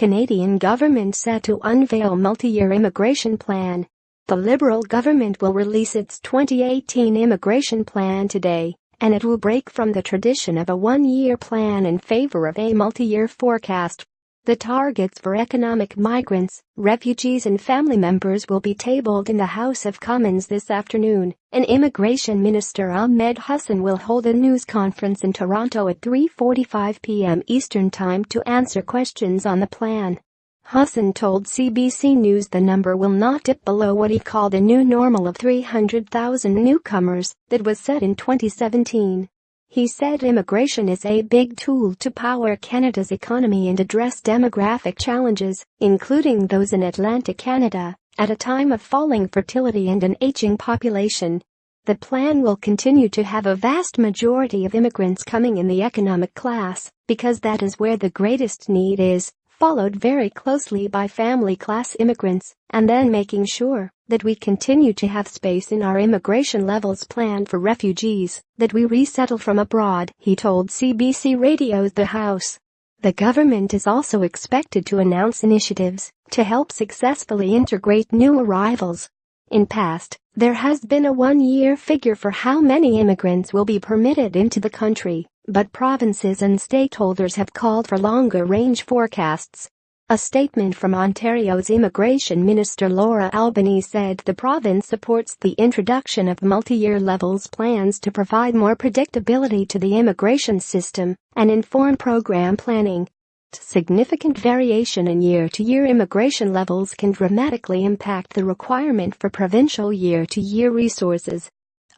Canadian government set to unveil multi-year immigration plan. The Liberal government will release its 2018 immigration plan today, and it will break from the tradition of a one-year plan in favor of a multi-year forecast. The targets for economic migrants, refugees and family members will be tabled in the House of Commons this afternoon, and Immigration Minister Ahmed Hussen will hold a news conference in Toronto at 3:45 p.m. Eastern Time to answer questions on the plan. Hussen told CBC News the number will not dip below what he called a new normal of 300,000 newcomers that was set in 2017. He said immigration is a big tool to power Canada's economy and address demographic challenges, including those in Atlantic Canada, at a time of falling fertility and an aging population. The plan will continue to have a vast majority of immigrants coming in the economic class, because that is where the greatest need is, followed very closely by family class immigrants, and then making sure that we continue to have space in our immigration levels plan for refugees that we resettle from abroad, he told CBC Radio's The House. The government is also expected to announce initiatives to help successfully integrate new arrivals. In past, there has been a one-year figure for how many immigrants will be permitted into the country, but provinces and stakeholders have called for longer-range forecasts. A statement from Ontario's Immigration Minister Laura Albanese said the province supports the introduction of multi-year levels plans to provide more predictability to the immigration system and inform program planning. Significant variation in year-to-year immigration levels can dramatically impact the requirement for provincial year-to-year resources.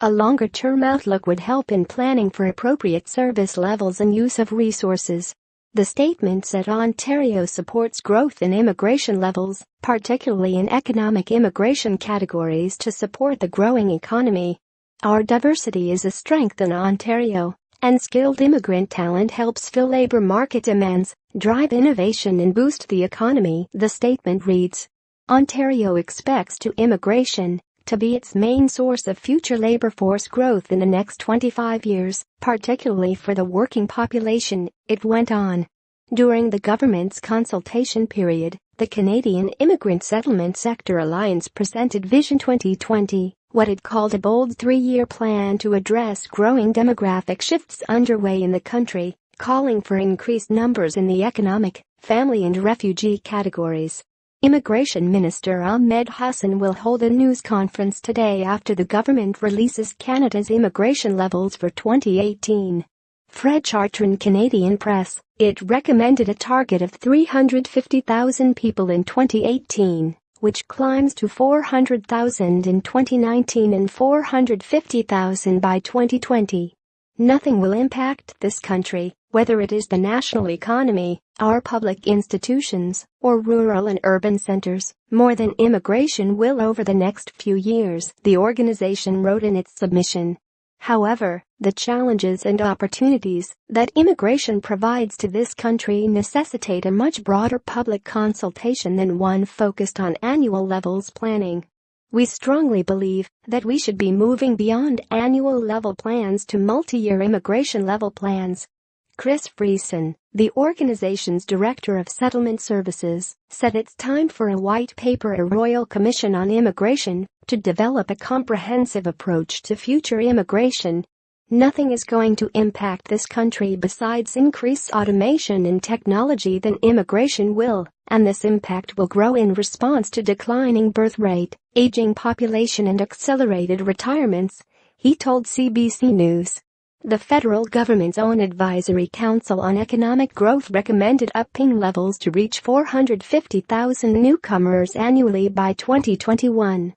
A longer-term outlook would help in planning for appropriate service levels and use of resources. The statement said Ontario supports growth in immigration levels, particularly in economic immigration categories to support the growing economy. Our diversity is a strength in Ontario, and skilled immigrant talent helps fill labor market demands, drive innovation and boost the economy, the statement reads. Ontario expects immigration to be its main source of future labor force growth in the next 25 years, particularly for the working population, it went on. During the government's consultation period, the Canadian Immigrant Settlement Sector Alliance presented Vision 2020, what it called a bold three-year plan to address growing demographic shifts underway in the country, calling for increased numbers in the economic, family and refugee categories. Immigration Minister Ahmed Hussen will hold a news conference today after the government releases Canada's immigration levels for 2018. Fred Chartrand Canadian Press, it recommended a target of 350,000 people in 2018, which climbs to 400,000 in 2019 and 450,000 by 2020. Nothing will impact this country, whether it is the national economy, our public institutions, or rural and urban centers, more than immigration will over the next few years, the organization wrote in its submission. However, the challenges and opportunities that immigration provides to this country necessitate a much broader public consultation than one focused on annual levels planning. We strongly believe that we should be moving beyond annual level plans to multi-year immigration level plans. Chris Friesen, the organization's Director of Settlement Services, said it's time for a white paper, a Royal Commission on Immigration, to develop a comprehensive approach to future immigration. Nothing is going to impact this country besides increased automation and technology than immigration will, and this impact will grow in response to declining birth rate, aging population and accelerated retirements, he told CBC News. The federal government's own Advisory Council on Economic Growth recommended upping levels to reach 450,000 newcomers annually by 2021.